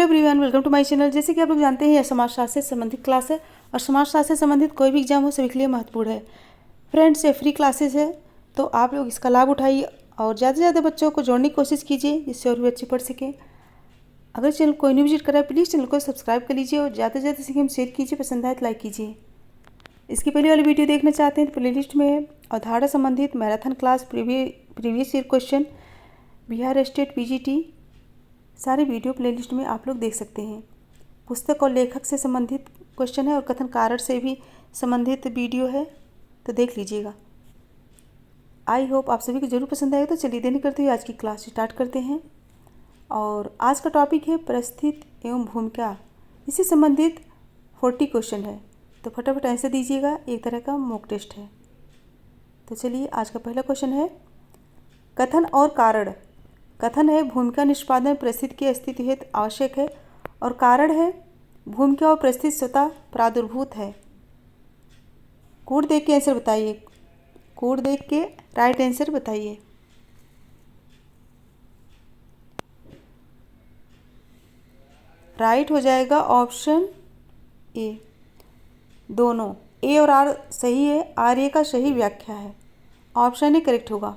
Hello everyone, welcome to my channel. जैसे कि आप लोग जानते हैं यह समाजशास्त्र से संबंधित क्लास है और समाजशास्त्र से संबंधित कोई भी एग्जाम हो सभी के लिए महत्वपूर्ण है। फ्रेंड्स, ये फ्री क्लासेस है तो आप लोग इसका लाभ उठाइए और ज़्यादा से ज़्यादा बच्चों को जोड़ने की कोशिश कीजिए जिससे और भी बच्चे पढ़ सकें। अगर चैनल कोई नहीं विजिट करा है प्लीज़ चैनल को सब्सक्राइब कर लीजिए और ज़्यादा से ज़्यादा सीखें शेयर कीजिए, पसंद आए तो लाइक कीजिए। इसकी पहले वाली वीडियो देखना चाहते हैं तो प्ले लिस्ट में अवधारणा संबंधित marathon class previous year question Bihar state PGT सारे वीडियो प्लेलिस्ट में आप लोग देख सकते हैं। पुस्तक और लेखक से संबंधित क्वेश्चन है और कथन कारण से भी संबंधित वीडियो है तो देख लीजिएगा। आई होप आप सभी को जरूर पसंद आएगा। तो चलिए देर नहीं करते हुए आज की क्लास स्टार्ट करते हैं। और आज का टॉपिक है परिस्थिति एवं भूमिका। इससे संबंधित 40 क्वेश्चन है तो फटाफट आंसर दीजिएगा। एक तरह का मॉक टेस्ट है। तो चलिए आज का पहला क्वेश्चन है कथन और कारण। कथन है भूमिका निष्पादन परिस्थिति के अस्तित्व हेतु आवश्यक है और कारण है भूमिका और परिस्थिति स्वतः प्रादुर्भूत है। कोड देख के आंसर बताइए। कोड देख के राइट आंसर बताइए। राइट हो जाएगा ऑप्शन ए। दोनों ए और आर सही है। आर ए का सही व्याख्या है। ऑप्शन ए करेक्ट होगा।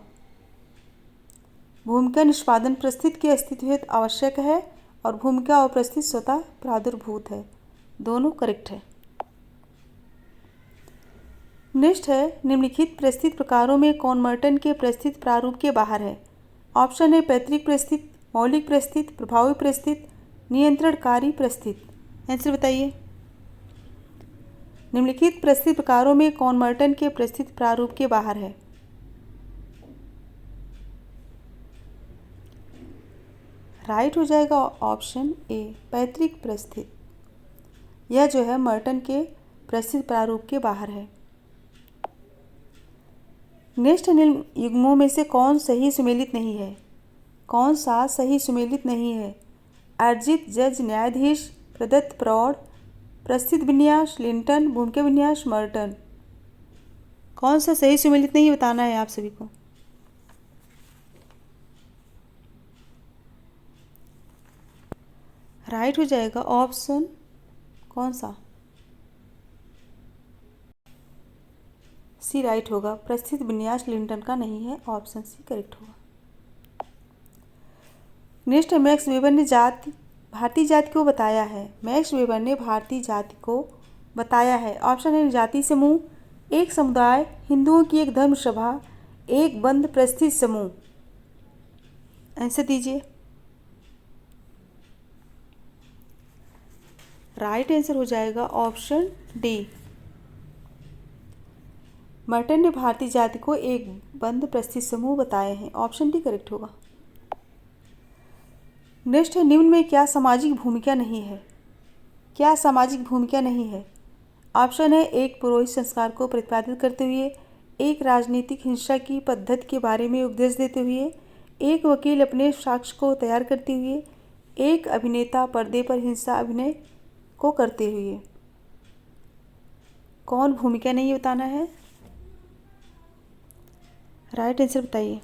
भूमिका निष्पादन परिस्थिति के अस्तित्व हेतु आवश्यक है और भूमिका और परिस्थिति स्वतः प्रादुर्भूत है। दोनों करेक्ट है। नेक्स्ट है निम्नलिखित परिस्थिति प्रकारों में कौन मर्टन के परिस्थिति प्रारूप के बाहर है। ऑप्शन है पैतृक परिस्थिति, मौलिक परिस्थिति, प्रभावी परिस्थिति, नियंत्रणकारी परिस्थिति। आंसर बताइए। निम्नलिखित परिस्थिति प्रकारों में कौन मर्टन के परिस्थिति प्रारूप के बाहर है। राइट हो जाएगा ऑप्शन ए पैतृक परिस्थिति। यह जो है मर्टन के परिस्थिति प्रारूप के बाहर है। नेक्स्ट निम्न युग्मों में से कौन सही सुमेलित नहीं है। कौन सा सही सुमेलित नहीं है। अर्जित, जज, न्यायाधीश, प्रदत्त, प्रौढ़, परिस्थिति विन्यास, लिंटन, भूमिका विन्यास, मर्टन। कौन सा सही सुमेलित नहीं बताना है आप सभी को। राइट हो जाएगा ऑप्शन कौन सा सी राइट होगा। परिस्थिति विन्यास लिंटन का नहीं है। ऑप्शन सी करेक्ट होगा। नेक्स्ट है मैक्स वेबर ने भारतीय जाति को बताया है। मैक्स वेबर ने भारतीय जाति को बताया है। ऑप्शन है जाति समूह, एक समुदाय, हिंदुओं की एक धर्म सभा, एक बंद परिस्थिति समूह। आंसर दीजिए। राइट आंसर हो जाएगा ऑप्शन डी। मर्टन ने भारतीय जाति को एक बंद परिस्थिति समूह बताए हैं। ऑप्शन डी करेक्ट होगा। नेक्स्ट है निम्न में क्या सामाजिक भूमिका नहीं है। क्या सामाजिक भूमिका नहीं है। ऑप्शन है एक पुरोहित संस्कार को प्रतिपादित करते हुए, एक राजनीतिक हिंसा की पद्धति के बारे में उपदेश देते हुए, एक वकील अपने साक्ष्य को तैयार करते हुए, एक अभिनेता पर्दे पर हिंसा अभिनय को करते हुए। कौन भूमिका नहीं बताना है। राइट आंसर बताइए।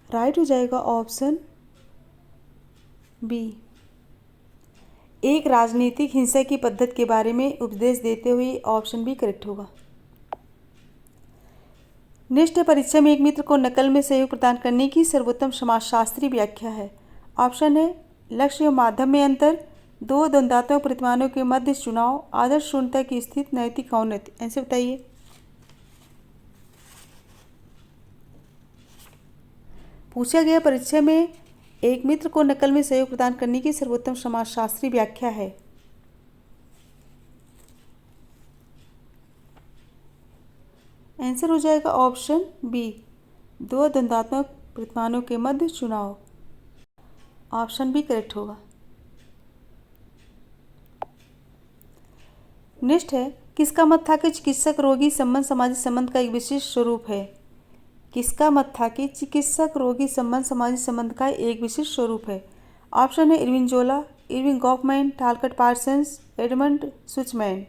राइट हो जाएगा ऑप्शन बी। एक राजनीतिक हिंसा की पद्धति के बारे में उपदेश देते हुए। ऑप्शन बी करेक्ट होगा। नेक्स्ट परीक्षा में एक मित्र को नकल में सहयोग प्रदान करने की सर्वोत्तम समाजशास्त्रीय व्याख्या है। ऑप्शन है लक्ष्य एवं माध्यम में अंतर, दो द्वंद्वात्मक प्रतिमानों के मध्य चुनाव, आदर्श शून्यता की स्थिति, नैतिक औन्नत्य। ऐसे बताइए। पूछा गया परीक्षा में एक मित्र को नकल में सहयोग प्रदान करने की सर्वोत्तम समाजशास्त्रीय व्याख्या है। आंसर हो जाएगा ऑप्शन बी दो द्वंद्वात्मक प्रतिमानों के मध्य चुनाव। ऑप्शन बी करेक्ट होगा। नेक्स्ट है किसका मत था कि चिकित्सक रोगी संबंध सामाजिक संबंध का एक विशिष्ट स्वरूप है। किसका मत था कि चिकित्सक रोगी संबंध सामाजिक संबंध का एक विशिष्ट स्वरूप है। ऑप्शन है Irving Zola, Erving Goffman, Talcott Parsons, Edmund Suchman.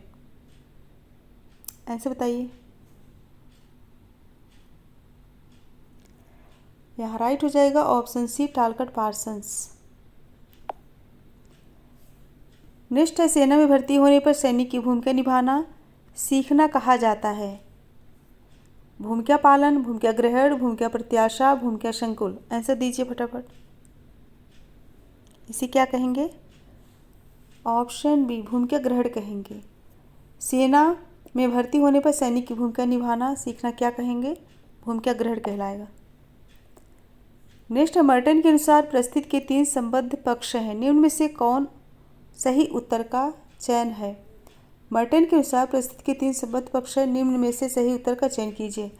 Answer बताइए। यहाँ राइट हो जाएगा option C Talcott Parsons. Next है सेना में भर्ती होने पर सैनिक की भूमिका निभाना सीखना कहा जाता है। भूमिका पालन, भूमिका ग्रहण, भूमिका प्रत्याशा, भूमिका संकुल। आंसर दीजिए फटाफट। इसे क्या कहेंगे? ऑप्शन बी भूमिका ग्रहण कहेंगे। सेना में भर्ती होने पर सैनिक की भूमिका निभाना सीखना क्या कहेंगे? भूमिका ग्रहण कहलाएगा। नेक्स्ट है मर्टन के अनुसार प्रस्तुत के 3 संबद्ध पक्ष हैं, निम्न में से कौन सही उत्तर का चयन है? मर्टन के अनुसार प्रस्तुत के 3 संबद्ध पक्ष हैं, निम्न में से सही उत्तर का चयन कीजिए।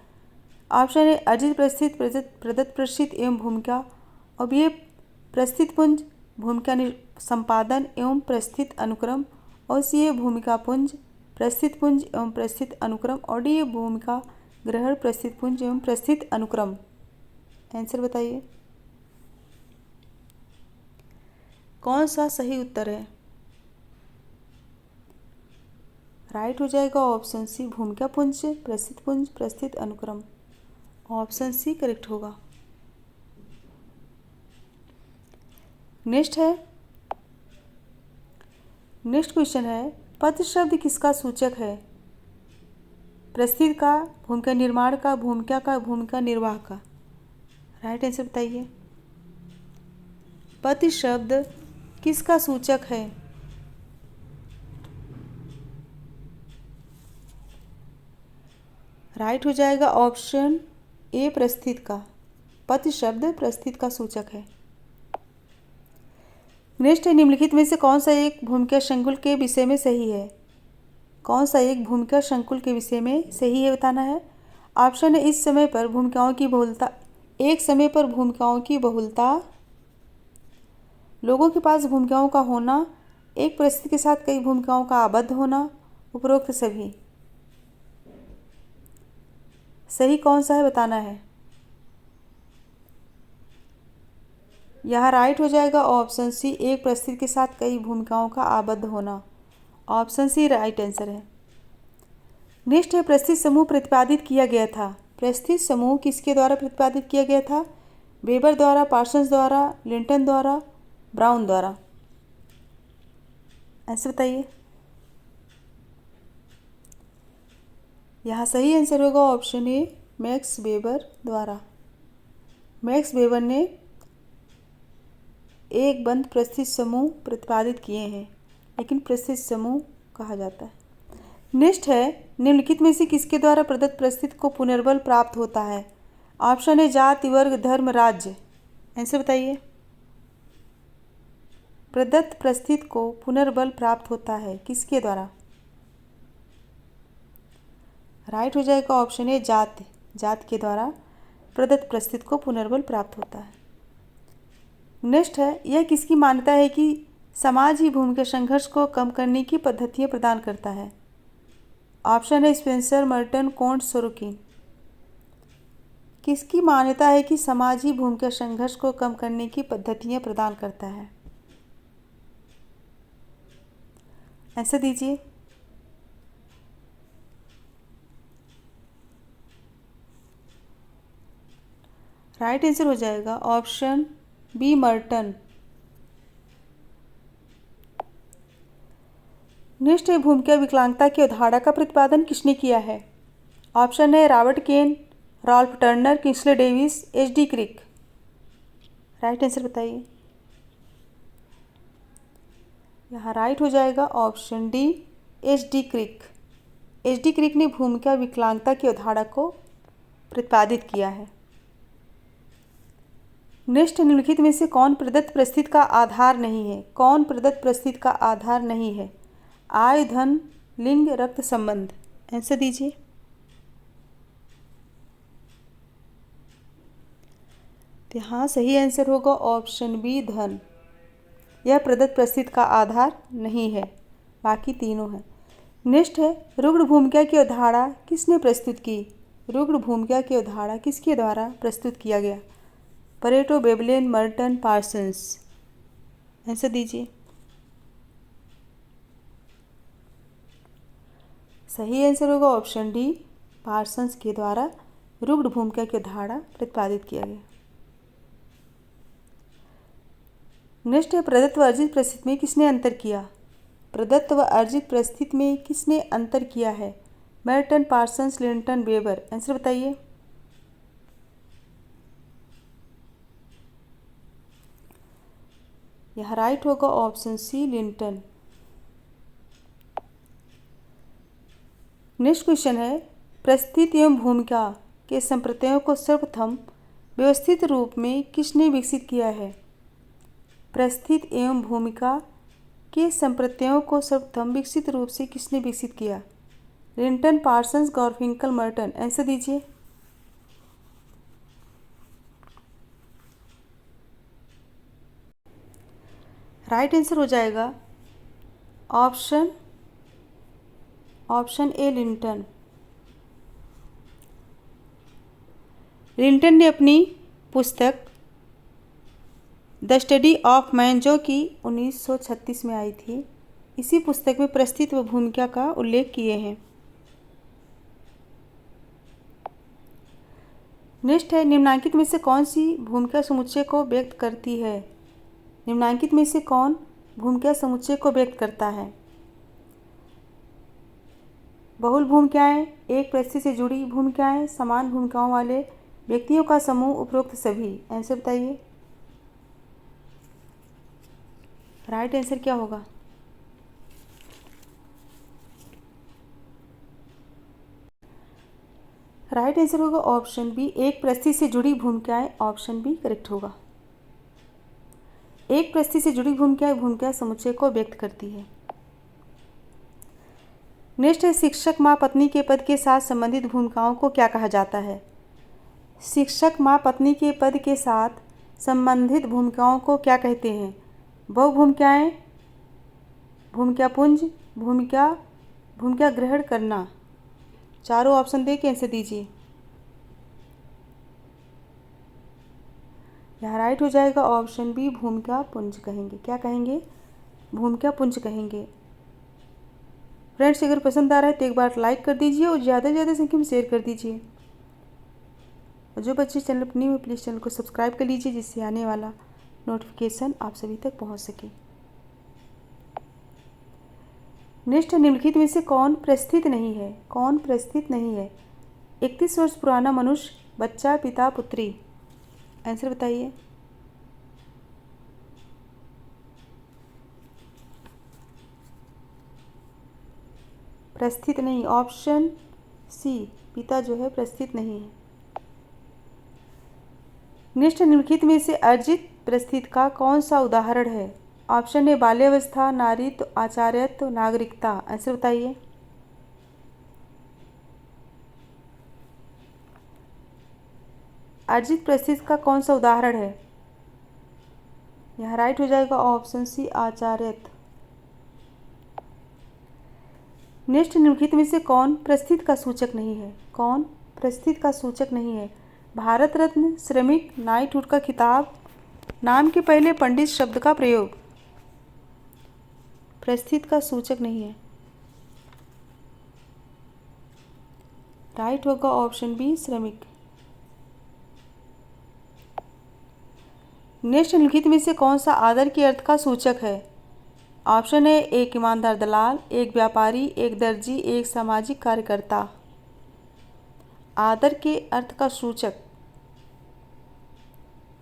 ऑप्शन ए अर्जित प्रस्थित, प्रदत्त प्रस्थित एवं भूमिका, और ये प्रस्थित पुंज, भूमिका संपादन एवं प्रस्थित अनुक्रम, और सी ए भूमिका पुंज, प्रस्थित पुंज एवं प्रस्थित अनुक्रम, और डी ए भूमिका ग्रहण, प्रस्थित पुंज एवं प्रस्थित अनुक्रम। आंसर बताइए कौन सा सही उत्तर है? राइट हो जाएगा ऑप्शन सी भूमिका पुंज, प्रस्थित पुंज, प्रस्थित अनुक्रम। ऑप्शन सी करेक्ट होगा। नेक्स्ट क्वेश्चन है पद शब्द किसका सूचक है? प्रस्थित का, भूमिका निर्माण का, भूमिका का, भूमिका निर्वाह का। राइट आंसर बताइए। पद शब्द किसका सूचक है? राइट हो जाएगा ऑप्शन ए प्रस्थित का। पद शब्द प्रस्थित का सूचक है। नेक्स्ट है निम्नलिखित में से कौन सा एक भूमिका संकुल के विषय में सही है? कौन सा एक भूमिका संकुल के विषय में सही है बताना है। ऑप्शन है इस समय पर भूमिकाओं की बहुलता, एक समय पर भूमिकाओं की बहुलता, लोगों के पास भूमिकाओं का होना, एक परिस्थिति के साथ कई भूमिकाओं का आबद्ध होना, उपरोक्त सभी। सही कौन सा है बताना है। यहाँ राइट हो जाएगा ऑप्शन सी एक परिस्थिति के साथ कई भूमिकाओं का आबद्ध होना। ऑप्शन सी राइट आंसर है। नेक्स्ट है प्रस्थित समूह प्रतिपादित किया गया था। प्रस्थित समूह किसके द्वारा प्रतिपादित किया गया था? वेबर द्वारा, पार्सन्स द्वारा, लिंटन द्वारा, ब्राउन द्वारा। आंसर बताइए। यहाँ सही आंसर होगा ऑप्शन ए मैक्स वेबर द्वारा। मैक्स वेबर ने एक बंद प्रस्थित समूह प्रतिपादित किए हैं, लेकिन प्रस्थित समूह कहा जाता है। नेक्स्ट है निम्नलिखित में से किसके द्वारा प्रदत्त प्रस्थित को पुनर्बल प्राप्त होता है? ऑप्शन है जाति, वर्ग, धर्म, राज्य। आंसर बताइए। प्रदत्त प्रस्थित को पुनर्बल प्राप्त होता है किसके द्वारा? राइट हो जाएगा ऑप्शन ए जाति। जाति के द्वारा प्रदत्त प्रस्थित को पुनर्बल प्राप्त होता है। नेक्स्ट है यह किसकी मान्यता है कि समाज ही भूमिका संघर्ष को कम करने की पद्धतियाँ प्रदान करता है? ऑप्शन है स्पेंसर, मर्टन, कोंट, सोरोकिन। किसकी मान्यता है कि समाज ही भूमिका संघर्ष को कम करने की पद्धतियाँ प्रदान करता है? आंसर दीजिए। राइट आंसर हो जाएगा ऑप्शन बी मर्टन। नेक्स्ट है भूमिका विकलांगता की अवधारणा का प्रतिपादन किसने किया है? ऑप्शन है Robert Kahn, Ralph Turner, Kingsley Davis, H D Crick. Right answer बताइए। यहाँ राइट हो जाएगा option D H D Crick. H D Crick ने भूमिका विकलांगता की अवधारणा को प्रतिपादित किया है। नेक्स्ट निम्नलिखित में से कौन प्रदत्त प्रस्थित का आधार नहीं है? कौन प्रदत्त प्रस्थित का आधार नहीं है? आय, धन, लिंग, रक्त संबंध। आंसर दीजिए। तो यहाँ सही आंसर होगा ऑप्शन बी धन। यह प्रदत्त प्रस्थित का आधार नहीं है, बाकी तीनों हैं। नेक्स्ट है रुग्ण भूमिका की अवधारणा किसने प्रस्तुत की? रुग्ण भूमिका की अवधारणा किसके द्वारा प्रस्तुत किया गया? Pareto, Veblen, Merton, Parsons. Answer दीजिए। सही आंसर होगा ऑप्शन डी पार्सन्स के द्वारा रुग्ण भूमिका की अवधारणा प्रतिपादित किया गया। नेक्स्ट है प्रदत्त व अर्जित परिस्थिति में किसने अंतर किया। प्रदत्त व अर्जित परिस्थिति में किसने अंतर किया है। Merton, Parsons, Linton, Weber. Answer बताइए। यहाँ राइट होगा option C, Linton. Next question है परिस्थिति एवं भूमिका के संप्रत्ययों को सर्वप्रथम व्यवस्थित रूप में किसने विकसित किया है। परिस्थिति एवं भूमिका के संप्रत्ययों को सर्वप्रथम विकसित रूप से किसने विकसित किया। Linton, Parsons, Garfinkel, Merton. Answer दीजिए। राइट आंसर हो जाएगा ऑप्शन ए, लिंटन। लिंटन ने अपनी पुस्तक द स्टडी ऑफ मैन, जो कि 1936 में आई थी, इसी पुस्तक में परिस्थिति व भूमिका का उल्लेख किए हैं। नेक्स्ट है निम्नांकित में से कौन सी भूमिका समुच्चय को व्यक्त करती है। निम्नांकित में से कौन भूमिका समुच्चय को व्यक्त करता है। बहुल भूमिकाएं, एक परिस्थिति से जुड़ी भूमिकाएं, समान भूमिकाओं वाले व्यक्तियों का समूह, उपरोक्त सभी। आंसर बताइए। राइट आंसर क्या होगा। राइट आंसर होगा ऑप्शन बी, एक परिस्थिति से जुड़ी भूमिकाएं। ऑप्शन बी करेक्ट होगा। एक परिस्थिति से जुड़ी भूमिकाएं भूमिका समुच्चय को व्यक्त करती है। नेक्स्ट है शिक्षक माँ पत्नी के पद के साथ संबंधित भूमिकाओं को क्या कहा जाता है। शिक्षक माँ पत्नी के पद के साथ संबंधित भूमिकाओं को क्या कहते हैं। बहु भूमिकाएं, भूमिका पुंज, भूमिका ग्रहण करना। चारों ऑप्शन दे के आंसर दीजिए। यहाँ राइट हो जाएगा ऑप्शन बी, भूमिका पुंज कहेंगे। क्या कहेंगे। भूमिका पुंज कहेंगे। फ्रेंड्स अगर पसंद आ रहा है तो एक बार लाइक कर दीजिए और ज़्यादा से ज़्यादा संख्या में शेयर कर दीजिए। और जो बच्चे चैनल पर न्यू है प्लीज़ चैनल को सब्सक्राइब कर लीजिए, जिससे आने वाला नोटिफिकेशन आप सभी तक पहुंच सके। नेक्स्ट निम्नलिखित में से कौन परिस्थित नहीं है। कौन परिस्थित नहीं है। 31 वर्ष पुराना मनुष्य, बच्चा, पिता, पुत्री। आंसर बताइए। परिस्थित नहीं, ऑप्शन सी, पिता जो है परिस्थित नहीं है। नेक्स्ट निम्नलिखित में से अर्जित परिस्थिति का कौन सा उदाहरण है। ऑप्शन ए बाल्यावस्था, नारीत्व, आचार्यत्व, नागरिकता। आंसर बताइए। अर्जित परिस्थिति का कौन सा उदाहरण है। यहाँ राइट हो जाएगा ऑप्शन सी, आचार्यत्व। नेक्स्ट निम्नलिखित में से कौन परिस्थिति का सूचक नहीं है। कौन परिस्थिति का सूचक नहीं है। भारत रत्न, श्रमिक, नाइटहुड का खिताब, नाम के पहले पंडित शब्द का प्रयोग। परिस्थिति का सूचक नहीं है। राइट होगा ऑप्शन बी, श्रमिक। नेक्स्ट निम्नलिखित में से कौन सा आदर के अर्थ का सूचक है। ऑप्शन है एक ईमानदार दलाल, एक व्यापारी, एक दर्जी, एक सामाजिक कार्यकर्ता। आदर के अर्थ का सूचक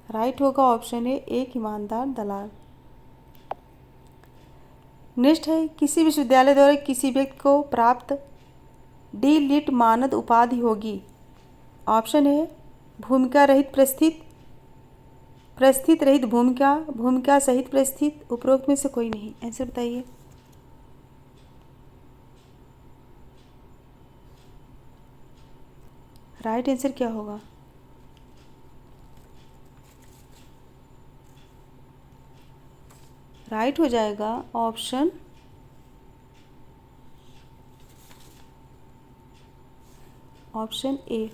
राइट होगा ऑप्शन है एक ईमानदार दलाल। नेक्स्ट है किसी विश्वविद्यालय द्वारा किसी व्यक्ति को प्राप्त डी लिट मानद उपाधि होगी। ऑप्शन है भूमिका रहित परिस्थिति, परिस्थिति रहित भूमिका, भूमिका सहित परिस्थिति, उपरोक्त में से कोई नहीं। आंसर बताइए। राइट आंसर क्या होगा। राइट हो जाएगा ऑप्शन ए,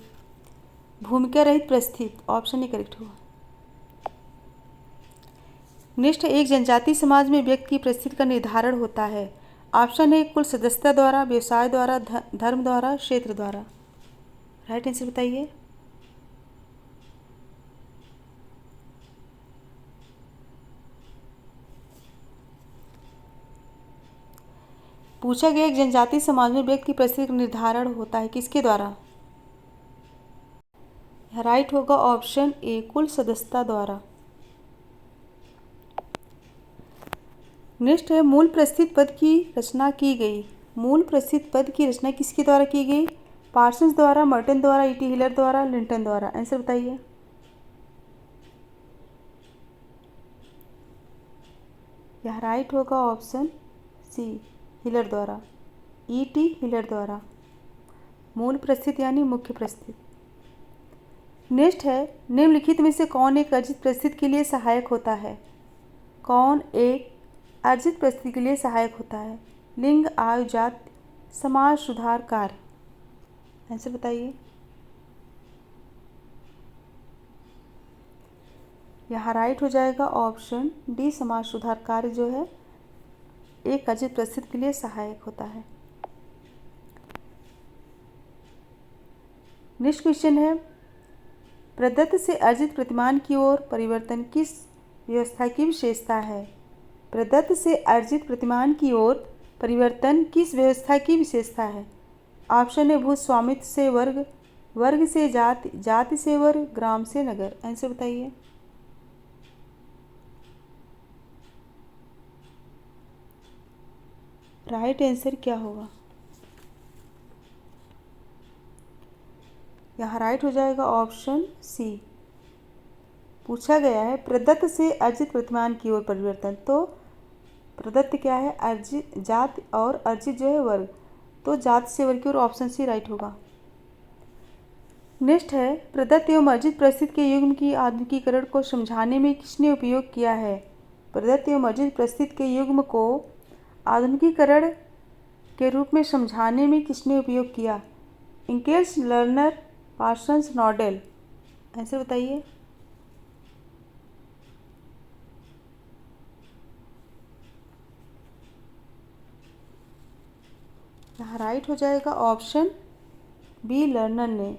भूमिका रहित परिस्थिति। ऑप्शन ए करेक्ट होगा। नेक्स्ट एक जनजातीय समाज में व्यक्ति की परिस्थिति का निर्धारण होता है। ऑप्शन है कुल सदस्यता द्वारा, व्यवसाय द्वारा, धर्म द्वारा, क्षेत्र द्वारा। राइट आंसर बताइए। पूछा गया एक जनजातीय समाज में व्यक्ति की परिस्थिति का निर्धारण होता है किसके द्वारा? राइट होगा ऑप्शन ए, कुल सदस्यता द्वारा। नेक्स्ट है मूल प्रस्थित पद की रचना की गई। मूल प्रस्थित पद की रचना किसके द्वारा की गई? पार्सन्स द्वारा, मर्टन द्वारा, ईटी हिलर द्वारा, लिंटन द्वारा। आंसर बताइए। यह राइट होगा ऑप्शन सी, हिलर द्वारा, ईटी हिलर द्वारा। मूल प्रस्थित यानी मुख्य प्रस्थित। नेक्स्ट है निम्नलिखित में से कौन एक अर्जित प्रस्थित के लिए सहायक होता है? कौन एक अर्जित प्रस्थिति के लिए सहायक होता है? लिंग, आयु, जाति, समाज सुधार कार्य। आंसर बताइए। यहाँ राइट हो जाएगा ऑप्शन डी, समाज सुधार कार्य जो है एक अर्जित प्रस्थिति के लिए सहायक होता है। नेक्स्ट क्वेश्चन है प्रदत्त से अर्जित प्रतिमान की ओर परिवर्तन किस व्यवस्था की विशेषता है? प्रदत्त से अर्जित प्रतिमान की ओर परिवर्तन किस व्यवस्था की विशेषता है? ऑप्शन है भूस्वामित्व से वर्ग, वर्ग से जाति, जाति से वर्ग, ग्राम से नगर। आंसर बताइए। राइट आंसर क्या होगा? यहाँ राइट हो जाएगा ऑप्शन सी। पूछा गया है प्रदत्त से अर्जित प्रतिमान की ओर परिवर्तन, तो प्रदत्त क्या है? अर्जित जाति और अर्जित जो है वर्ग, तो जाति से वर्ग की ओर ऑप्शन सी राइट होगा। नेक्स्ट है प्रदत्त एवं अर्जित प्रस्थित के युग्म की आधुनिकीकरण को समझाने में किसने उपयोग किया है? प्रदत्त एवं अर्जित प्रस्थित के युग्म को आधुनिकीकरण के रूप में समझाने में किसने उपयोग किया? इंकेल्स, लर्नर, पार्सन्स, नॉडेल। आंसर बताइए। यहाँ राइट हो जाएगा ऑप्शन बी, लर्नर ने।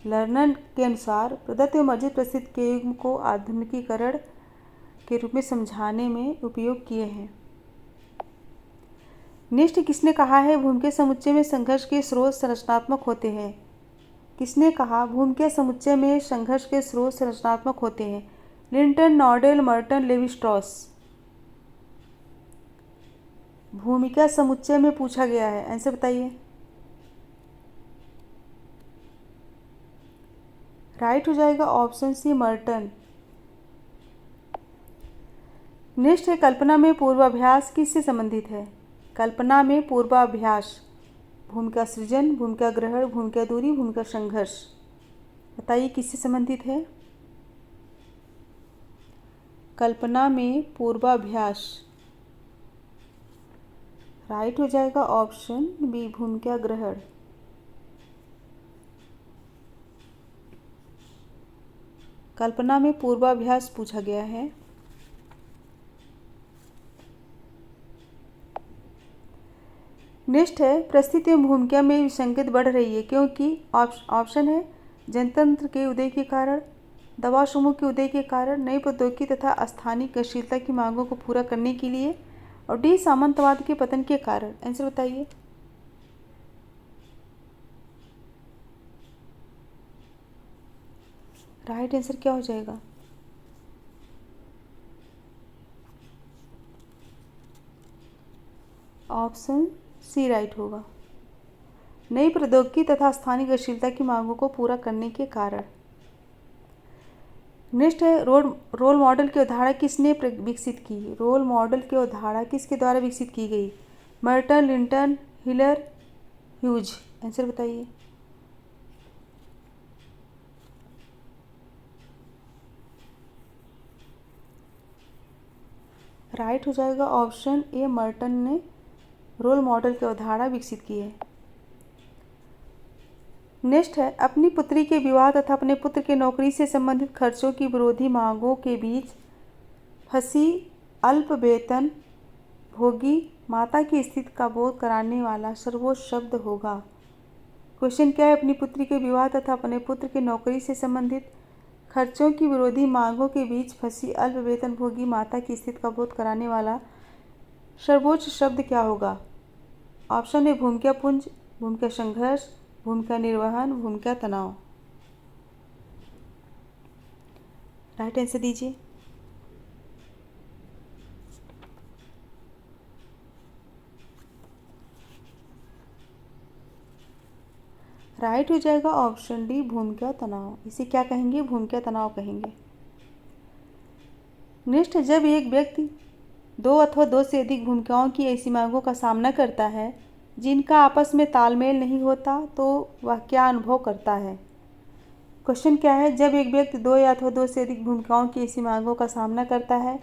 लर्नर के अनुसार प्रदत्त एवं अर्जित प्रस्थित के युग्म को आधुनिकीकरण के रूप में समझाने में उपयोग किए हैं। नेक्स्ट किसने कहा है भूमिकीय समुच्चय में संघर्ष के स्रोत संरचनात्मक होते हैं? किसने कहा भूमिकीय समुच्चय में संघर्ष के स्रोत संरचनात्मक होते हैं? Linton, Nadel, Merton, Levi Strauss. भूमिका समुच्चय में पूछा गया है। आंसर बताइए। राइट हो जाएगा ऑप्शन सी, मर्टन। नेक्स्ट है कल्पना में पूर्वाभ्यास किससे संबंधित है? कल्पना में पूर्वाभ्यास भूमिका सृजन, भूमिका ग्रहण, भूमिका दूरी, भूमिका संघर्ष। बताइए किससे संबंधित है? कल्पना में पूर्वाभ्यास। राइट हो जाएगा ऑप्शन बी, भूमिका ग्रहण। कल्पना में पूर्वाभ्यास पूछा गया है। नेक्स्ट है प्रस्थिति एवं भूमिका में विसंगति बढ़ रही है क्योंकि ऑप्शन है जनतंत्र के उदय के कारण, दवा समूह के उदय के कारण, नई प्रौद्योगिकी तथा स्थानीय गतिशीलता की मांगों को पूरा करने के लिए, और डी सामंतवाद के पतन के कारण। आंसर बताइए। राइट आंसर क्या हो जाएगा? ऑप्शन सी राइट होगा, नई प्रौद्योगिकी तथा स्थानीय गतिशीलता की मांगों को पूरा करने के कारण। नेक्स्ट है रोल मॉडल की अवधारणा किसने विकसित की? रोल मॉडल की अवधारणा किसके द्वारा विकसित की गई? Merton, Linton, Hiller, Hughes. Answer बताइए। राइट हो जाएगा ऑप्शन ए, मर्टन ने रोल मॉडल की अवधारणा विकसित की है। नेक्स्ट है अपनी पुत्री के विवाह तथा अपने पुत्र के नौकरी से संबंधित खर्चों की विरोधी मांगों के बीच फंसी अल्प वेतन भोगी माता की स्थिति का बोध कराने वाला सर्वोच्च शब्द होगा। क्वेश्चन क्या है? अपनी पुत्री के विवाह तथा अपने पुत्र के नौकरी से संबंधित खर्चों की विरोधी मांगों के बीच फंसी अल्प वेतन भोगी माता की स्थिति का बोध कराने वाला सर्वोच्च शब्द क्या होगा? ऑप्शन है भूमिका पुंज, भूमिका संघर्ष, भूमिका निर्वहन, भूमिका तनाव। राइट आंसर दीजिए। राइट हो जाएगा ऑप्शन डी भूमिका तनाव। इसे क्या कहेंगे? भूमिका तनाव कहेंगे। नेक्स्ट है, जब एक व्यक्ति दो अथवा दो से अधिक भूमिकाओं की ऐसी मांगों का सामना करता है जिनका आपस में तालमेल नहीं होता तो वह क्या अनुभव करता है? क्वेश्चन क्या है? जब एक व्यक्ति दो या अथवा दो से अधिक भूमिकाओं की ऐसी मांगों का सामना करता है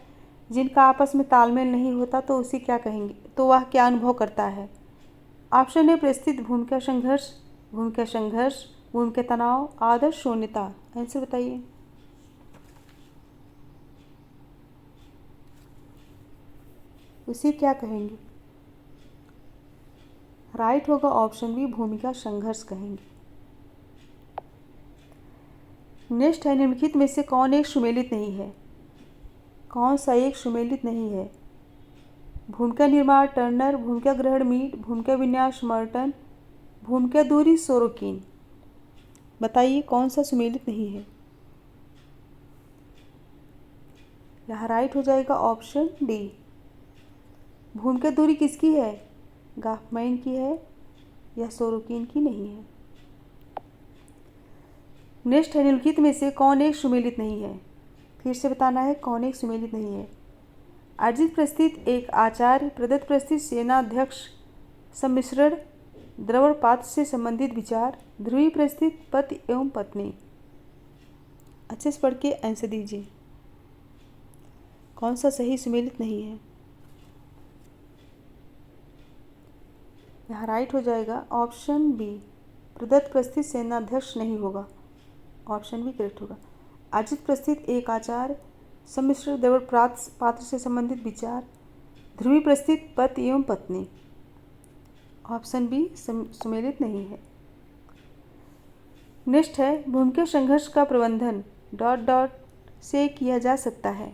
जिनका आपस में तालमेल नहीं होता तो उसे क्या कहेंगे? तो वह क्या अनुभव करता है? ऑप्शन है परिस्थिति, भूमिका संघर्ष, भूमिका संघर्ष, भूमिका तनाव, आदर्श शून्यता। आंसर बताइए। उसे क्या कहेंगे? राइट होगा ऑप्शन बी भूमिका संघर्ष कहेंगे। नेक्स्ट है, निम्नलिखित में से कौन एक सुमेलित नहीं है? कौन सा एक सुमेलित नहीं है? भूमिका निर्माण टर्नर, भूमिका ग्रहण मीट, भूमिका विन्यास मर्टन, भूमिका दूरी सोरोकिन। बताइए कौन सा सुमेलित नहीं है? यहाँ राइट हो जाएगा ऑप्शन डी। भूमिका दूरी किसकी है? गॉफमैन की है या सोरोकिन की नहीं है। नेक्स्ट है, निम्नलिखित में से कौन एक सुमेलित नहीं है? फिर से बताना है कौन एक सुमेलित नहीं है। अर्जित प्रस्थित एक आचार्य, प्रदत्त प्रस्थित सेनाध्यक्ष, सम्मिश्रण, द्रवण पात्र से संबंधित विचार, ध्रुवी प्रस्थित पति एवं पत्नी। अच्छे से पढ़ के आंसर दीजिए। कौन सा सही सुमेलित नहीं है? यहाँ राइट हो जाएगा ऑप्शन बी, प्रदत्त प्रस्थित सेनाध्यक्ष नहीं होगा, ऑप्शन बी करेक्ट होगा। अर्जित प्रस्थित एक आचार, सम्मिश्र द्रवण पात्र से संबंधित विचार, ध्रुवी प्रस्थित पति एवं पत्नी, ऑप्शन बी सुमेलित नहीं है। नेक्स्ट है, भूमिका संघर्ष का प्रबंधन डॉट डॉट से किया जा सकता है।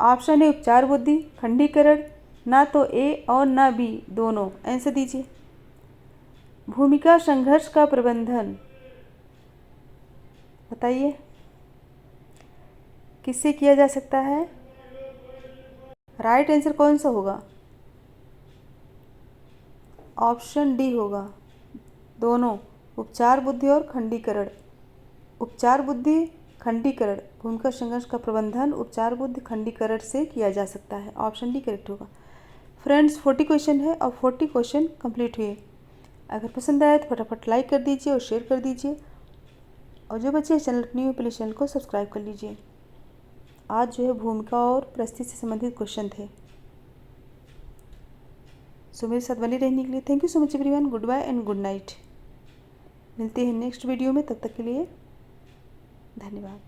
ऑप्शन है उपचार बुद्धि, खंडीकरण, ना तो ए और ना बी दोनों। आंसर दीजिए। भूमिका संघर्ष का प्रबंधन बताइए किससे किया जा सकता है? राइट आंसर कौन सा होगा? ऑप्शन डी होगा, दोनों, उपचार बुद्धि और खंडीकरण। उपचार बुद्धि खंडीकरण, भूमिका संघर्ष का प्रबंधन उपचार बुद्धि खंडीकरण से किया जा सकता है। ऑप्शन डी करेक्ट होगा। फ्रेंड्स 40 क्वेश्चन है और 40 क्वेश्चन कंप्लीट हुए। अगर पसंद आए तो फटाफट लाइक कर दीजिए और शेयर कर दीजिए, और जो बच्चे चैनल पर न्यू प्लीज चैनल को सब्सक्राइब कर लीजिए। आज जो है भूमिका और परिस्थिति से संबंधित क्वेश्चन थे। सो मेरे साथ बने रहने के लिए thank you so much everyone. Good bye and good night. मिलते हैं नेक्स्ट वीडियो में, तब तक के लिए धन्यवाद।